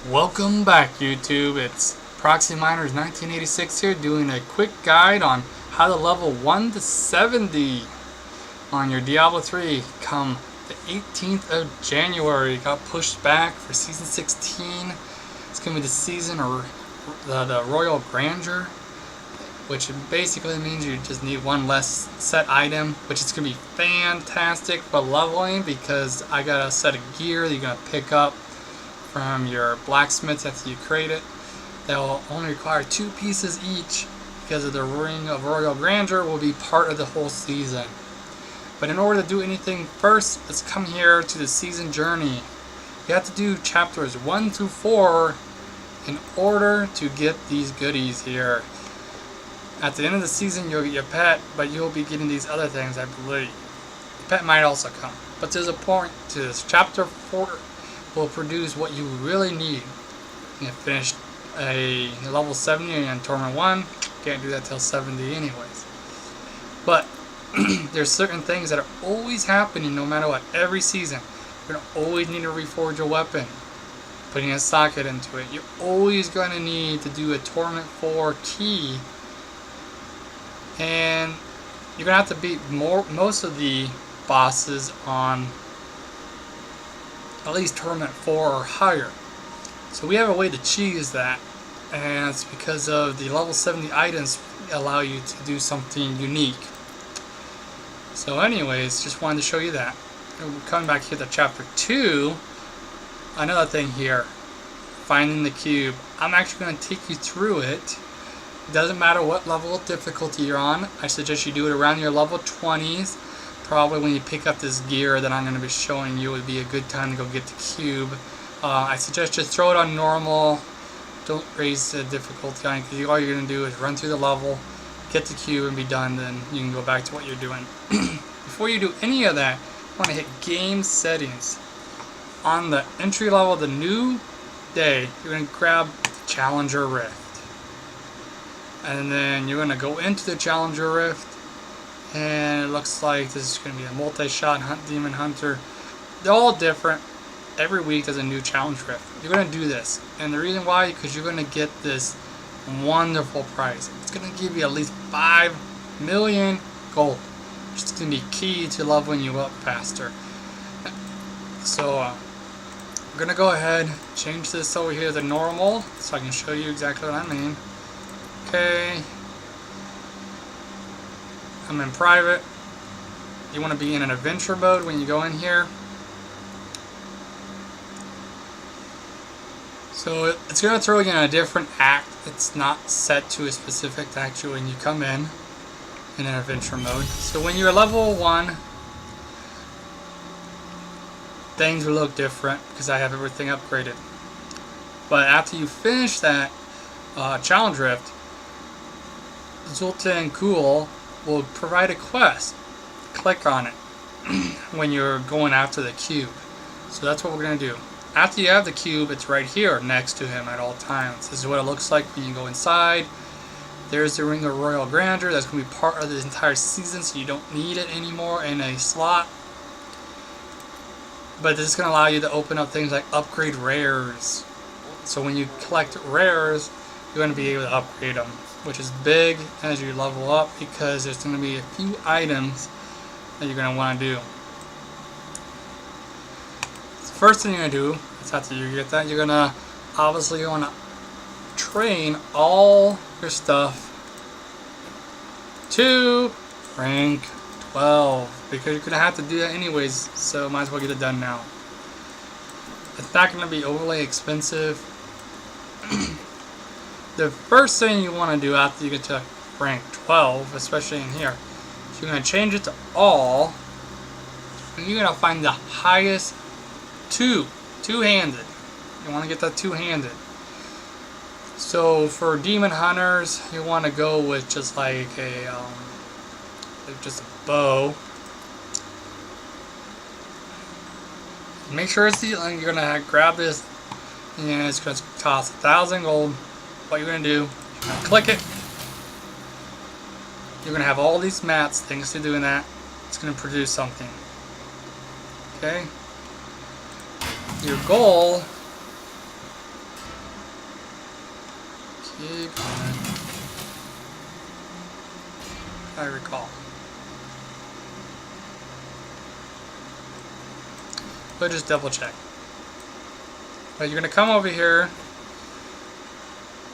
Welcome back, YouTube. It's Proxy Miners 1986 here, doing a quick guide on how to level 1 to 70 on your Diablo 3 come the 18th of January. It got pushed back for Season 16. It's going to be the season or the Royal Grandeur, which basically means you just need one less set item, which is going to be fantastic for leveling because I got a set of gear that you're going to pick up from your blacksmiths after you create it. That will only require 2 pieces each because of the Ring of Royal Grandeur will be part of the whole season. But in order to do anything first, let's come here to the season journey. You have to do chapters 1 through 4 in order to get these goodies here. At the end of the season you'll get your pet, but you'll be getting these other things, I believe. The pet might also come. But there's a point to this. Chapter 4 will produce what you really need. You finished a level 70 in Torment 1. Can't do that till 70 anyways. But there's certain things that are always happening no matter what. Every season. You're going to always need to reforge a weapon. Putting a socket into it. You're always going to need to do a Torment 4 key. And you're going to have to beat most of the bosses on at least Torment 4 or higher. So we have a way to cheese that, and it's because of the level 70 items allow you to do something unique. So anyways, just wanted to show you that. We're coming back here to chapter 2. Another thing here, finding the cube. I'm actually going to take you through it. It doesn't matter what level of difficulty you're on. I suggest you do it around your level 20s. Probably when you pick up this gear that I'm going to be showing you would be a good time to go get the cube. I suggest just throw it on normal. Don't raise the difficulty on it because all you're going to do is run through the level, get the cube and be done. Then you can go back to what you're doing. Before you do any of that, you want to hit game settings. On the entry level, the new day, you're going to grab Challenger Rift. And then you're going to go into the Challenger Rift. And it looks like this is going to be a multi-shot demon hunter. They're all different. Every week there's a new challenge rift. You're going to do this. And the reason why, because you're going to get this wonderful prize. It's going to give you at least 5 million gold. Which is going to be key to leveling you up faster. So I'm going to go ahead, change this over here to normal. So I can show you exactly what I mean. Okay. I'm in private. You want to be in an adventure mode when you go in here. So it's going to throw you in a different act. It's not set to a specific act when you come in an adventure mode. So when you're level 1, things will look different because I have everything upgraded. But after you finish that challenge rift, Zulta and Ghoul will provide a quest. Click on it when you're going after the cube. So that's what we're going to do. After you have the cube, it's right here next to him at all times. This is what it looks like when you go inside. There's the Ring of Royal Grandeur. That's going to be part of the entire season, so you don't need it anymore in a slot. But this is going to allow you to open up things like upgrade rares. So when you collect rares, you're going to be able to upgrade them, which is big as you level up because there's going to be a few items that you're going to want to do. The first thing you're going to do is after you get that, you're going to obviously want to train all your stuff to rank 12 because you're going to have to do that anyways, so might as well get it done now. It's not going to be overly expensive. The first thing you want to do after you get to rank 12, especially in here, is you're going to change it to all, and you're going to find the highest two-handed. You want to get that two-handed. So for demon hunters, you want to go with just like just a bow. Make sure it's the. You're going to grab this, and it's going to cost 1,000 gold. What you're going to do, you're going to click it. You're going to have all these mats, things to do in that. It's going to produce something. Okay? Your goal Keep going. I recall. But just double check. But you're gonna come over here,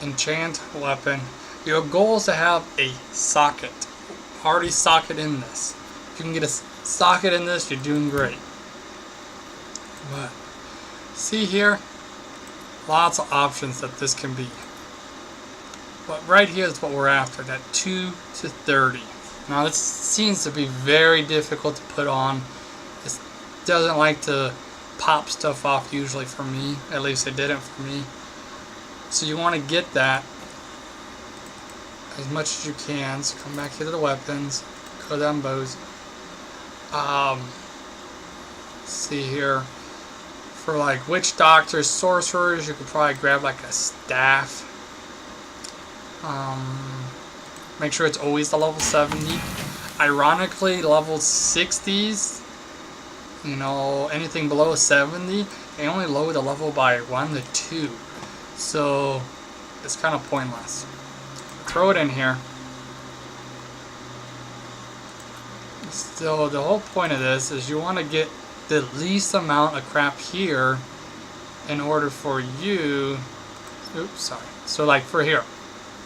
enchant weapon. Your goal is to have a socket. Already socket in this. If you can get a socket in this, you're doing great. But see here, lots of options that this can be. But right here is what we're after, that 2 to 30. Now this seems to be very difficult to put on. It doesn't like to pop stuff off usually for me. At least it didn't for me. So you want to get that as much as you can. So come back here to the weapons. Go down bows. See here. For like witch doctors, sorcerers, you could probably grab like a staff. Make sure it's always the level 70. Ironically, level 60s, you know, anything below 70, they only lower the level by 1 to 2. So it's kind of pointless. Throw it in here. So the whole point of this is you want to get the least amount of crap here in order for you. Oops, sorry. So like for here,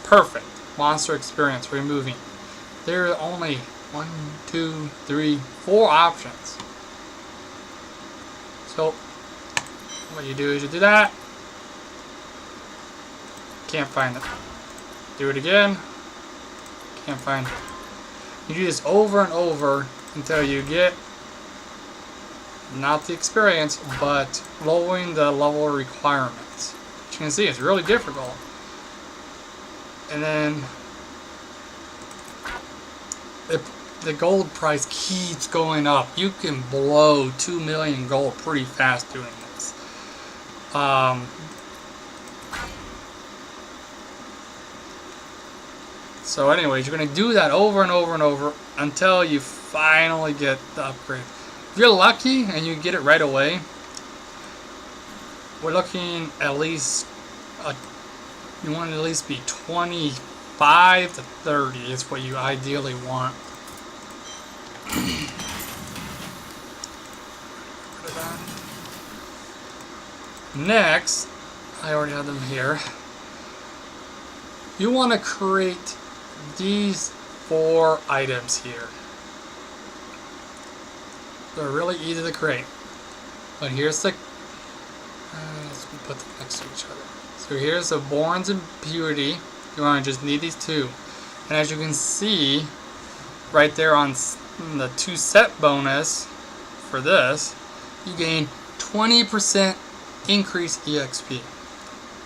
perfect monster experience removing. There are only 1, 2, 3, 4 options. So what you do is you do that. Can't find it. Do it again. Can't find it. You do this over and over until you get not the experience, but lowering the level requirements. As you can see, it's really difficult. And then the gold price keeps going up. You can blow 2 million gold pretty fast doing this. So anyways, you're going to do that over and over and over until you finally get the upgrade. If you're lucky and you get it right away, we're looking at least, you want to at least be 25 to 30 is what you ideally want. Next, I already have them here. You want to create these 4 items here. They're really easy to create. But here's the... let's put them next to each other. So here's the Born's Impurity. You want to just need these 2. And as you can see, right there on the 2 set bonus for this, you gain 20% increase EXP.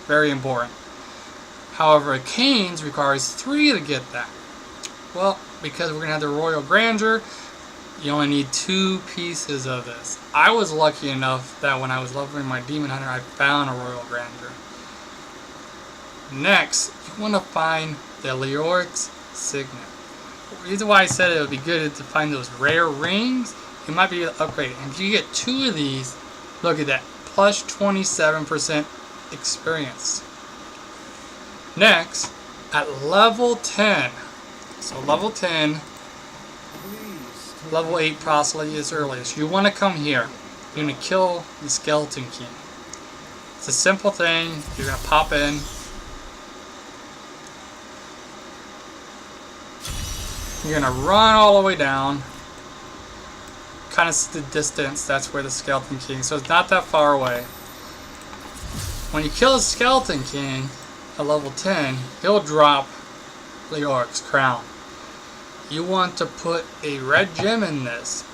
Very important. However, a Canes requires 3 to get that. Well, because we're going to have the Royal Grandeur, you only need 2 pieces of this. I was lucky enough that when I was leveling my Demon Hunter, I found a Royal Grandeur. Next, you want to find the Leoric's Signet. The reason why I said it would be good to find those rare rings, you might be able to upgrade it. And if you get 2 of these, look at that, plus 27% experience. Next, at level 10, so level 10, level 8 possibly is earliest, you want to come here. You're going to kill the Skeleton King. It's a simple thing. You're going to pop in. You're going to run all the way down. Kind of the distance, that's where the Skeleton King, so it's not that far away. When you kill the Skeleton King at level 10, he'll drop Leoric's crown. You want to put a red gem in this.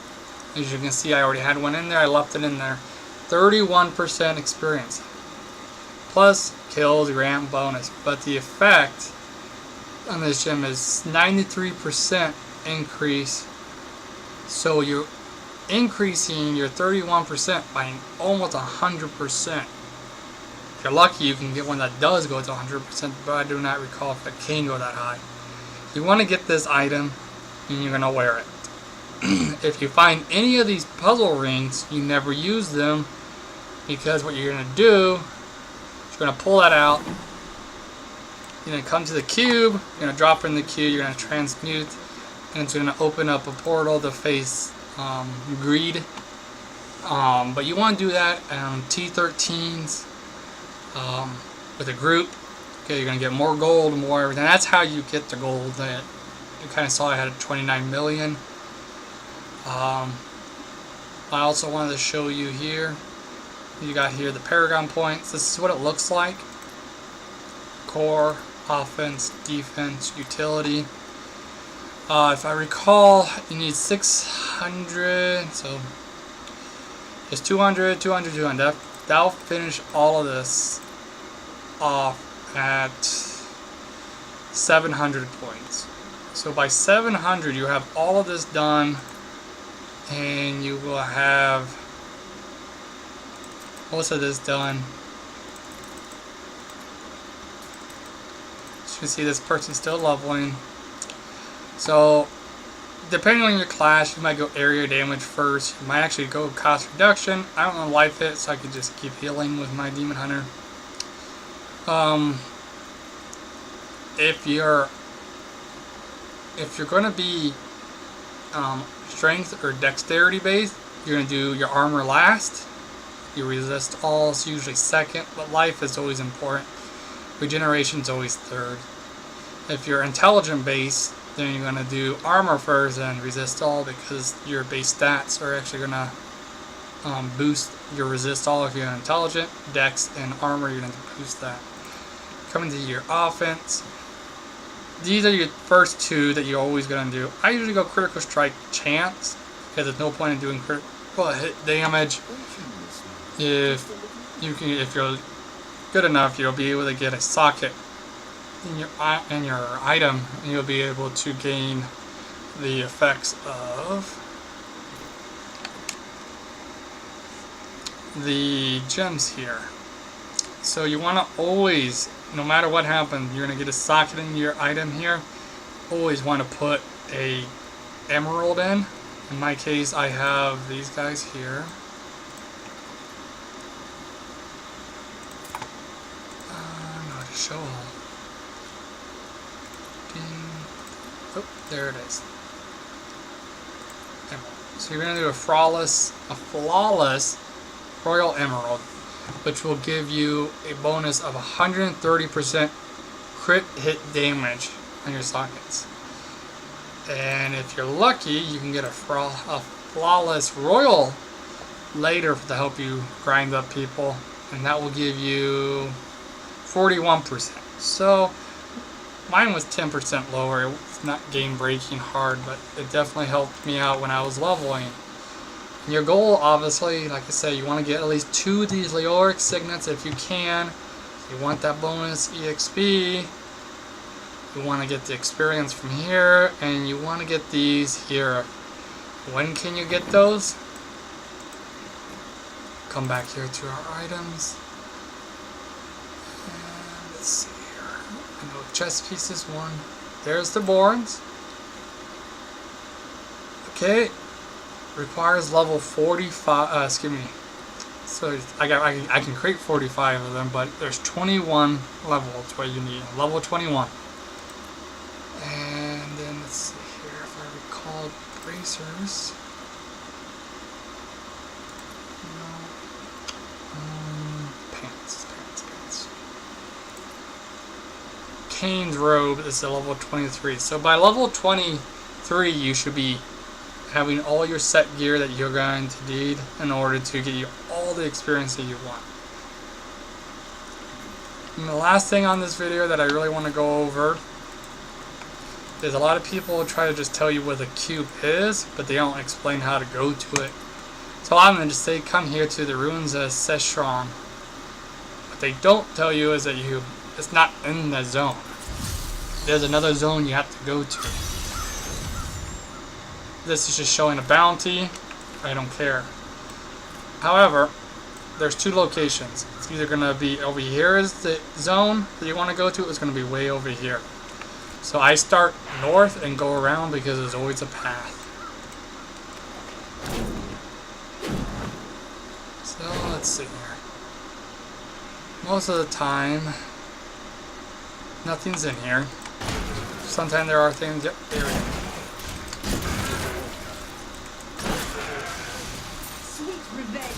As you can see, I already had one in there. I left it in there. 31% experience. Plus kills, ramp bonus. But the effect on this gem is 93% increase. So you're increasing your 31% by almost 100%. If you're lucky, you can get one that does go to 100%, but I do not recall if it can go that high. You want to get this item, and you're going to wear it. If you find any of these puzzle rings, you never use them, because what you're going to do is you're going to pull that out, You're going to come to the cube, you're going to drop in the cube, you're going to transmute, and it's going to open up a portal to face greed. But you want to do that on T13s with a group. Okay, you're going to get more gold, more everything. That's how you get the gold that you kind of saw I had 29 million. I also wanted to show you here. You got here the Paragon points. This is what it looks like. Core, offense, defense, utility. If I recall, you need 600, so it's 200, 200, 200. That'll finish all of this off at 700 points. So by 700, you have all of this done, and you will have most of this done. As you can see, this person's still leveling. So, depending on your class, you might go area damage first. You might actually go cost reduction. I don't know life hit, so I could just keep healing with my Demon Hunter. If you're going to be strength or dexterity based, you're going to do your armor last. Your resist all is usually second, but life is always important. Regeneration is always third. If you're intelligent based, then you're going to do armor first and resist all, because your base stats are actually going to boost your resist all if you're intelligent. Dex and armor, you're going to boost that. Coming to your offense, these are your first two that you're always going to do. I usually go critical strike chance, because there's no point in doing critical hit damage. If you're good enough, you'll be able to get a socket in your item, and you'll be able to gain the effects of the gems here. So you want to always, no matter what happens, you're going to get a socket in your item here. Always want to put a emerald in. In my case, I have these guys here. Show all. Oh, there it is. Emerald. So you're going to do a flawless Royal Emerald, which will give you a bonus of 130% crit hit damage on your sockets. And if you're lucky, you can get a flawless Royal later to help you grind up people, and that will give you 41%. So mine was 10% lower. It's not game breaking hard, but it definitely helped me out when I was leveling. And your goal, obviously, like I said, you want to get at least 2 of these Leoric Signets if you can. You want that bonus EXP. You want to get the experience from here, and you want to get these here. When can you get those? Come back here to our items. Let's see here. I know chest pieces 1. There's the boards. Okay. Requires level 45. Excuse me. So I can create 45 of them, but there's 21 levels what you need. Level 21. And then let's see here if I recall bracers. Pants. Kane's robe is a level 23. So by level 23, you should be having all your set gear that you're going to need in order to get you all the experience that you want. And the last thing on this video that I really want to go over is a lot of people try to just tell you what a cube is, but they don't explain how to go to it. So I'm going to just say come here to the ruins of Seshron. What they don't tell you is that it's not in the zone. There's another zone you have to go to. This is just showing a bounty. I don't care. However, there's 2 locations. It's either going to be over here is the zone that you want to go to, or it's going to be way over here. So I start north and go around because there's always a path. So let's see here. Most of the time, Nothing's in here. Sometimes there are things. Yep, there we go. Sweet revenge.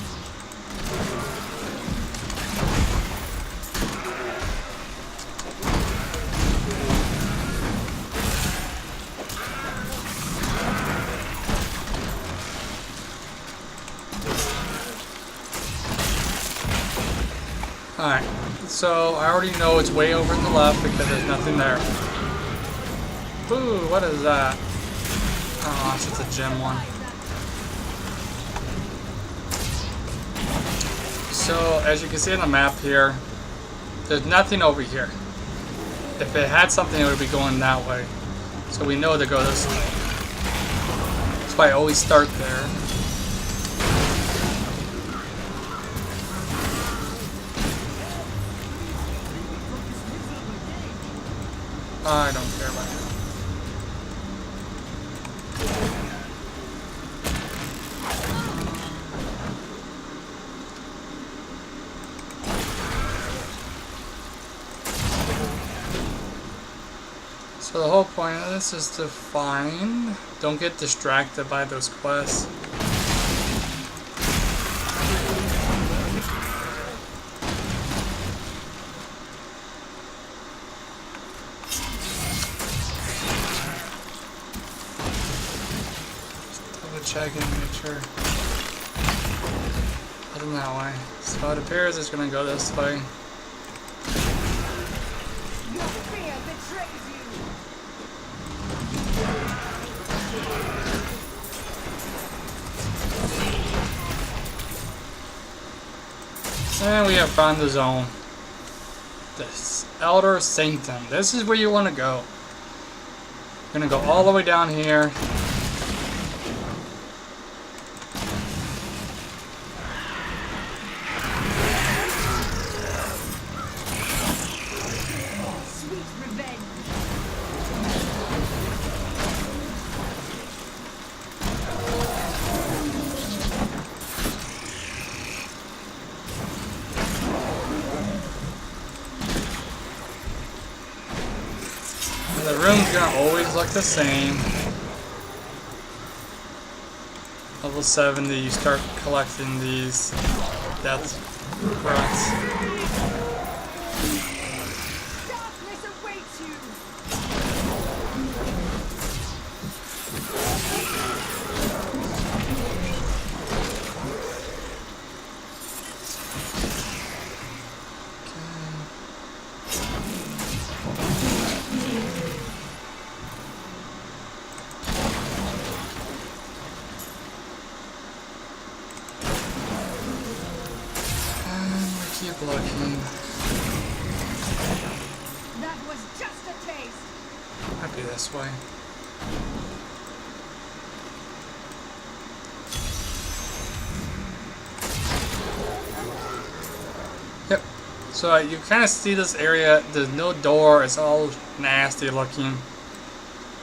Alright, so I already know it's way over to the left because there's nothing there. Ooh, what is that? Oh, it's just a gem one. So, as you can see on the map here, there's nothing over here. If it had something, it would be going that way. So we know to go this way. That's why I always start there. I don't care about that. So the whole point of this is to find, don't get distracted by those quests. Check and make sure. Heading that way. So it appears it's gonna go this way. Your fear betrays you. And we have found the zone. This Elder Sanctum. This is where you want to go. You're gonna go all the way down here. The room's gonna always look the same. Level 70, you start collecting these death threats. Darkness awaits you. Keep looking. That was just a taste. Might be this way. Yep. So you kind of see this area. There's no door. It's all nasty looking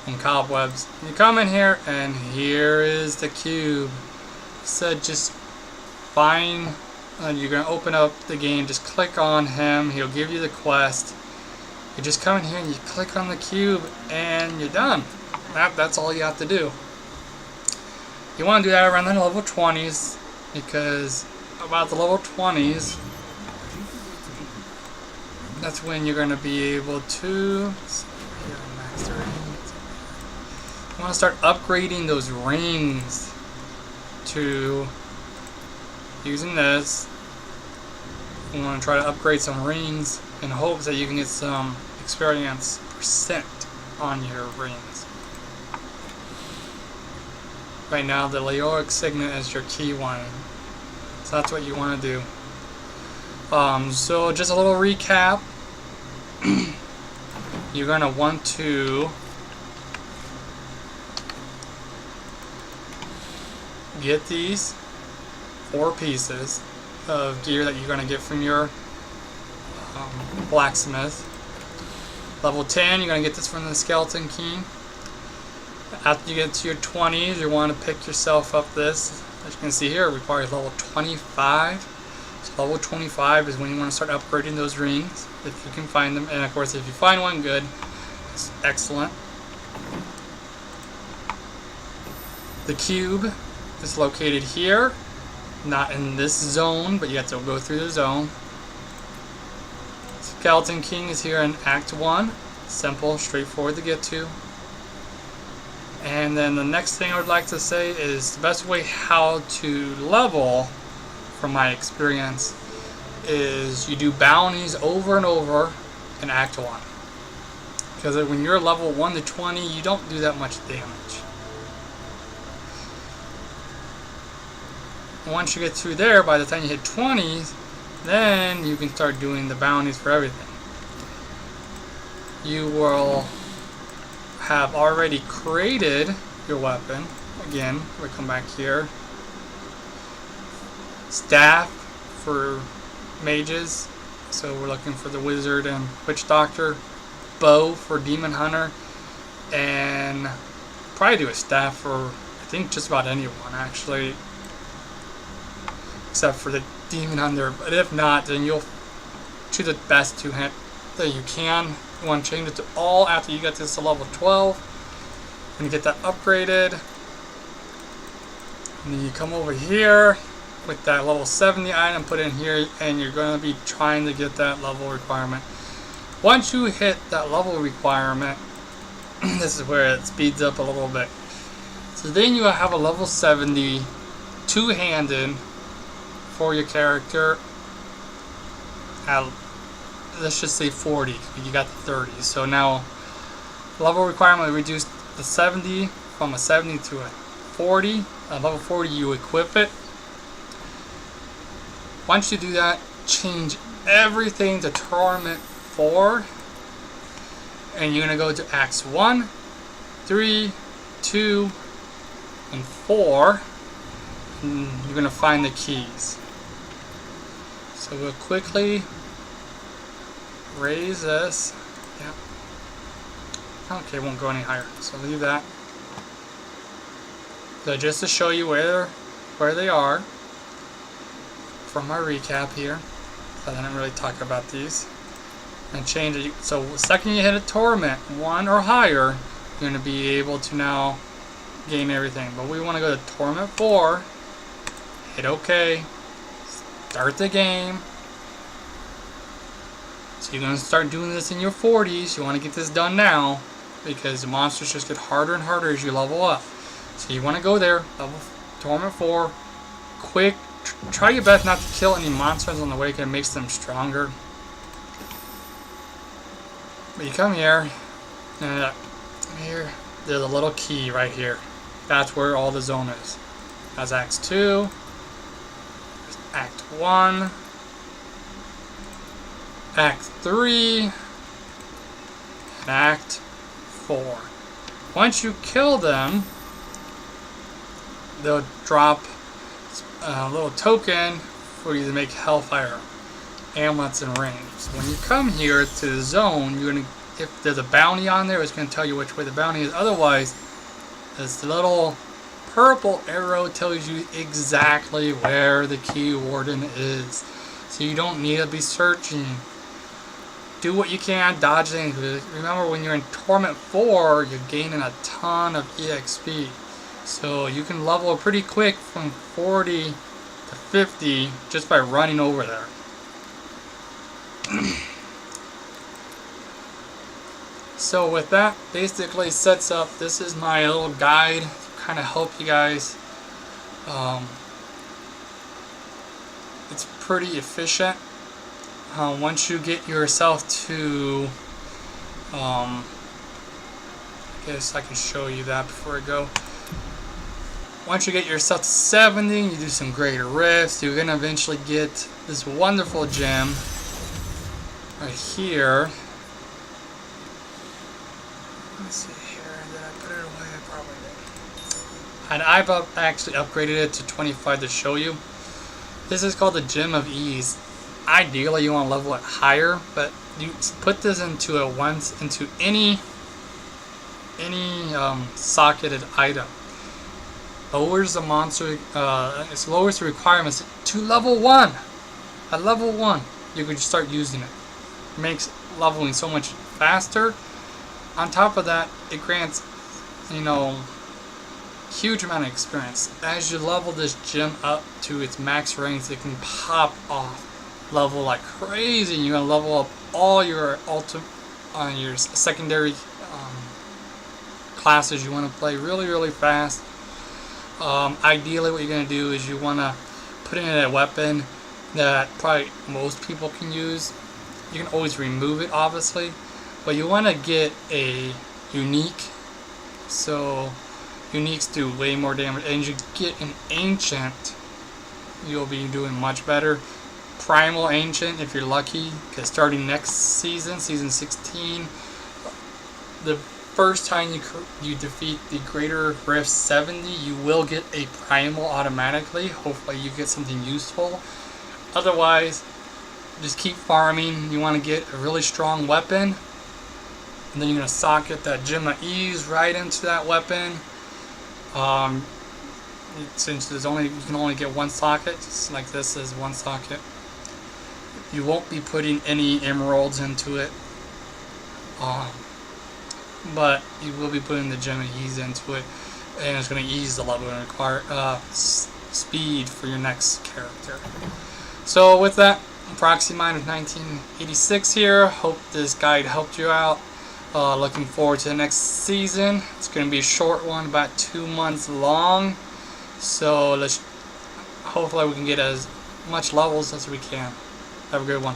and cobwebs. You come in here, and here is the cube. So just find. You're going to open up the game, just click on him, he'll give you the quest. You just come in here and you click on the cube and you're done. That's all you have to do. You want to do that around the level 20s, because about the level 20s, that's when you're going to be able to, you want to start upgrading those rings to using this. You want to try to upgrade some rings in hopes that you can get some experience percent on your rings. Right now, the Leoric Signet is your key one, so that's what you want to do. So just a little recap. You're going to want to get these 4 pieces of gear that you're going to get from your blacksmith. Level 10, you're going to get this from the Skeleton King. After you get to your 20s, you want to pick yourself up this. As you can see here, we require level 25 So level 25 is when you want to start upgrading those rings, if you can find them. And of course, if you find one, good. That's excellent. The cube is located here. Not in this zone, but you have to go through the zone. Skeleton King is here in Act 1. Simple, straightforward to get to. And then the next thing I would like to say is the best way how to level, from my experience, is you do bounties over and over in Act 1. Because when you're level 1 to 20, you don't do that much damage. Once you get through there, by the time you hit 20, then you can start doing the bounties for everything. You will have already created your weapon. Again, we come back here. Staff for mages, so we're looking for the wizard and witch doctor. Bow for demon hunter, and probably do a staff for I think just about anyone actually, except for the demon hunter. But if not, then you'll choose the best two hand that you can. You want to change it to all after you get this to level 12. When you get that upgraded, and then you come over here with that level 70 item, put in here, and you're going to be trying to get that level requirement. Once you hit that level requirement, this is where it speeds up a little bit. So then you have a level 70 two-handed for your character at, let's just say 40, you got the 30. So now level requirement reduced the 70 from a 70 to a 40. At level 40 you equip it. Once you do that, change everything to Torment 4, and you're going to go to Acts 1, 3, 2, and 4, and you're going to find the keys. So we'll quickly raise this. Yep. Okay, it won't go any higher, so leave that. So just to show you where they are, from my recap here, I didn't really talk about these. And change it. So the second you hit a Torment 1 or higher, you're going to be able to now gain everything. But we want to go to Torment 4, hit OK, start the game. So you're going to start doing this in your 40s. You want to get this done now, because the monsters just get harder and harder as you level up. So you want to go there, level Torment 4, quick. Try your best not to kill any monsters on the way, because it makes them stronger. But you come here, and here, there's a little key right here. That's where all the zone is. That's Act 2, Act 1, Act 3, and Act 4. Once you kill them, they'll drop a little token for you to make Hellfire amulets and rings. So when you come here to the zone, you're gonna, if there's a bounty on there, it's gonna tell you which way the bounty is. Otherwise, this little purple arrow tells you exactly where the Key Warden is. So you don't need to be searching. Do what you can, dodge things. Remember, when you're in Torment 4, you're gaining a ton of EXP. So you can level pretty quick from 40 to 50 just by running over there. So with that, basically sets up, this is my little guide to kind of help you guys. It's pretty efficient. Once you get yourself to, I guess I can show you that before I go. Once you get yourself to 70, you do some greater rifts, you're going to eventually get this wonderful gem right here. Let's see here, did I put it away? I probably did. And I've actually upgraded it to 25 to show you. This is called the Gem of Ease. Ideally you want to level it higher, but you put this into any socketed item. Lowers the monster, it lowers the requirements to level 1. At level 1, you can start using it. It makes leveling so much faster. On top of that, it grants, you know, huge amount of experience. As you level this gem up to its max range, it can pop off level like crazy. You're gonna level up all your your secondary classes you want to play really fast. Ideally, what you're gonna do is you want to put in a weapon that probably most people can use. You can always remove it, obviously, but you want to get a unique. So uniques do way more damage, and you get an ancient, you'll be doing much better. Primal ancient, if you're lucky, because starting next season, season 16, the first time you defeat the Greater Rift 70, you will get a primal automatically. Hopefully you get something useful. Otherwise, just keep farming. You want to get a really strong weapon, and then you're going to socket that Gem of Ease right into that weapon. Since you can only get one socket, just like this is one socket. You won't be putting any emeralds into it, but you will be putting the Gem of Ease into it, and it's going to ease the level and require speed for your next character. So with that, Proxy Miners 1986 here. Hope this guide helped you out. Looking forward to the next season. It's going to be a short one, about 2 months long. So hopefully we can get as much levels as we can. Have a good one.